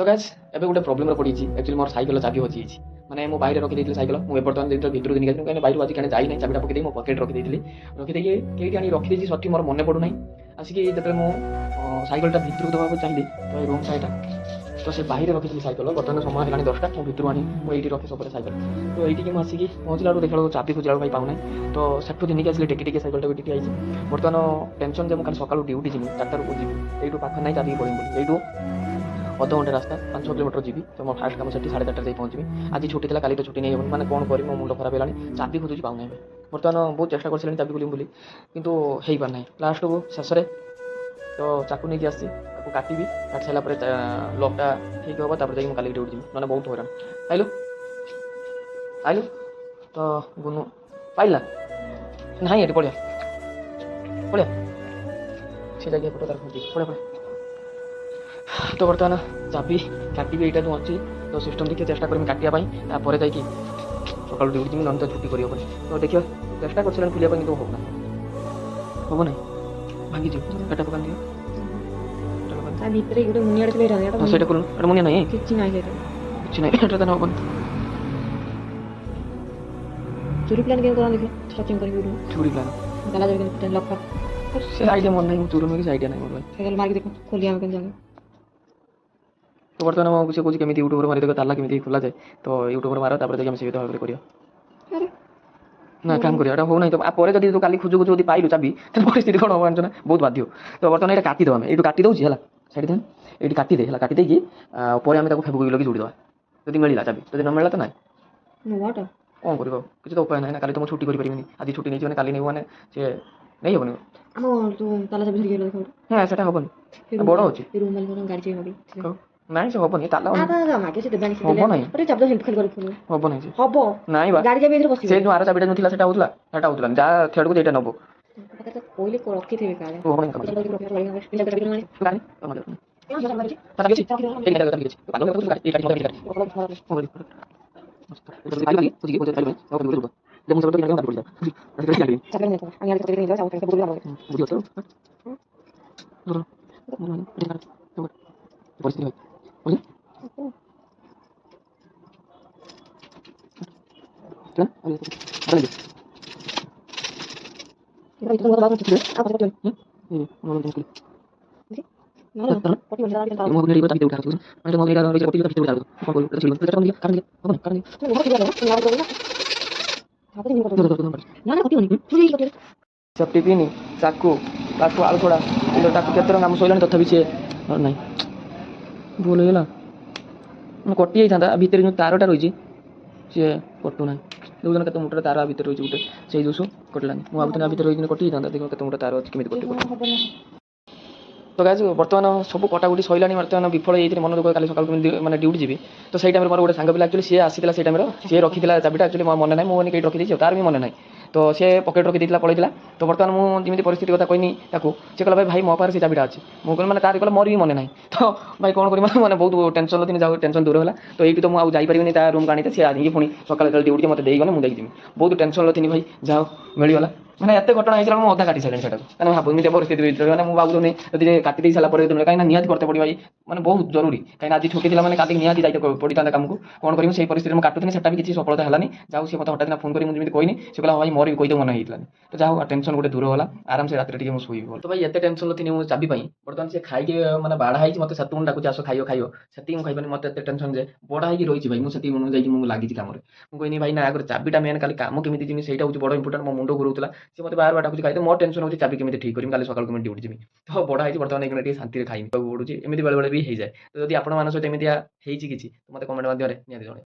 तो गाइस एबे गोटे प्रोब्लेम पड़ी एक्चुअली मोर साइकेल चाबी हजि माने मो बाहर रखी देती साइकेल मुझे बर्तमान जो भितर दिन कहीं बाहर आज कहीं जाई चाबिटा पकई मो पकेट रखी रखीदे कहीं आनी रखी सठी मोर मन पड़ूना आसिक जो मो साइकेलटा भितर देवाक चाहिए तो ये रूम साइडा तो से बाहर रखी साइकेल बर्तमान समय है 10टा मो भितर आनी मुझे रखे सब साइकेल तो ये आसिक पहुँचला देखा चाबी खोजला भाई पाऊना तो सेठू दिन आसली टेकी साइकेल टी आई बर्तमान टेंशन जो मुझे सकाल ड्यूटी जी 4 को जी यू पाख ना चाबी पड़े यू अध घंटे रास्ता 5-6 किलोमीटर जी तो मो फास्ट कम से 4:30 जाए पहुँची आज छुट्टी था कल तो छुट्टी नहीं मैंने कौन कर मो मुंड खराब है चाबी खोजुची पाऊना बर्तमान बहुत चेष्टा कर चाबी खोल बोली कितु हो पार ना लास्ट को शेष तो चाकू नहीं आसी काटि काट सारा लकटा ठीक हम तापर जाकि कल ड्यूटी जी मैंने बहुत हैरान आइलु आइलु तो गुनु पाइला ना ये पड़िया पड़िया से जगह फोटो तार पड़े पड़े तो बर्तमान चाबी काटी यहाँ जो अच्छी तो सिस्टम देखिए चेष्टा करें काटापी तापर जा सकाल ड्यूटी जी ना तो छुट्टी कर तो देखिए चेष्टा कर खुलिया तो हम ना हम ना भांगी जीटा पका दियो ସେଇଟା କଲୁ ଏଟା ମୁନିଆ ନାହିଁ କିଛି ନାହିଁ ଏଟା ତ ହବନି ଚୋରି ପ୍ଲାନ୍ କେମିତି କରନ୍ତି ସଚିଂ କରିବି ଚୋରି ପ୍ଲାନ୍ ତାଲା ଜରି କେମିତି ଲକ୍ ଫକ୍ ସେ ଆଇଡ଼ିଆ ମନେ ନାହିଁ ଚୋରି ନୁହେଁ ଆଇଡ଼ିଆ ନାହିଁ ମୋର ଭାଇ ସାଇକେଲ ମାରିକି ଦେଖ ଖୋଲି ଆମେ କେମିତି ଜାଣିବୁ ତ ବର୍ତ୍ତମାନ ମୁଁ ସେ କହୁଛି କେମିତି ୟୁଟ୍ୟୁବରେ ମାରି ଦେଖ ତାଲା କେମିତି ଖୋଲାଯାଏ ତ ୟୁଟ୍ୟୁବରେ ମାର ତାପରେ ଯାଇକି ଆମେ ସେ ଭିତରେ କରିବା ନା କାମ କରିବା ଏଟା ହଉ ନାହିଁ ତ ପରେ ଯଦି ତୁ କାଲି ଖୋଜୁ ଖୋଜୁ ଯଦି ପାଇଲୁ ଚାବି ତାହେଲେ ପରିସ୍ଥିତି କ'ଣ ହବ ଜାଣିଛ ନା ବହୁତ ବାଧ୍ୟ ତ ବର୍ତ୍ତମାନ ଏଇଟା କାଟିଦେବା ଆମେ ଏଇଠୁ କାଟି ଦେଉଛି ହେଲା साइड देन ये काटिदे है काटिदे कि पर आम फेबुक लगे जोड़ीद जब मिलला चाबी जब न मिलला तो ना कौन कर किसी तो उपाय ना कल तो मुझे छुट्टी करें आज छुट्टी नहीं मैंने कल नहीं मैंने सी नहीं हेनी हाँ से हेनी बड़ अच्छे ना से हेनी ताला हम ना से जो आर चाबिटा जो था होता जहाँ थेड़ को जेटा नब सेफ्टी पिन चाकू काटू आलू छोड़ा केत आम शोला तथापि सी ना भूल होगा कटि जाता भितर जो तारटा रही सी कटुना देखुन केत मोटा तार भितर रही गोटे से दोषु कटलानी मुझे भितर रही कटि जाता देख केत मोटा तार अच्छी कमी कटे तो गाइस बर्तमान सब कटाकुटी सैलानी बर्तमान विफल होती मन दुख कल सकाल मैंने ड्यूटी जी तो सही टाइम मोर गोटे सांग पिला एक्चुअली सी आसीला से टाइम सी रखी चाबिटा एक्चुअली मोर मन ना मुझे कहीं रखी तार भी मन ना तो सी पकेट रखी पलैला तो बर्तमान मुझे परिस्थिति कथा कहनी सी कहला भाई मो पाखे से चाबिटा अच्छी मुझे मैंने तार कहला मोर भी मन ना तो भाई कौन करी मैंने बहुत टेंशन थी जाओ टेंशन दूर है तो ये तो मुझे जापरि रूम का आनी सी आगे पुणी सकाल ड्यूटी मत देगले मुझे जी बहुत टेंशन थी भाई जाओ मिलगला मैंने एत घटना होता मैं अधा काटी सारे से भाई परिस्थिति मैंने मुझे भावुनी जब काटी सारा कहीं निहत करते पड़े भाई मैंने बहुत जरूरी कहीं आज छुट्टी था मैंने काटी निहत जाते पड़ता कम को कौन करी से परिस्थिति में काटुनी से किसी सफलता है जाओ सी मत हटात फोन करी मुझे कहनी से कहला भाई मोर भी कहीदे मन होता तो जाओ टेंशन गोटे दूर होला आराम से रात टे शोई तो भाई एत टेंशन थी मुझे चाबी बर्तमान से खाई मैंने बाढ़ा मत से डाक आस खाइयो खाइयो से मुझे खाइबनी मत एत टेंशन जे बड़ा होगी रही भाई मुझे मन जाइए लगी कम मुझे कहनी भाई ना आगे चाबिटा मेन कल कम केमी जीमी से बड़ इंपोर्टाट मो मुंड घुराला सी मत बार बार डाकुची खाई मोर टेंशन होती चाबी केमी ठीक करी कल सकाल को ड्यूटी जी तो बड़ा है बर्तमान एक शांति खाई पड़ूँ एमती बेले भी हो जाए तो जब आप सहित एमती किसी तो मतलब कमेंट माध्यम निहत जन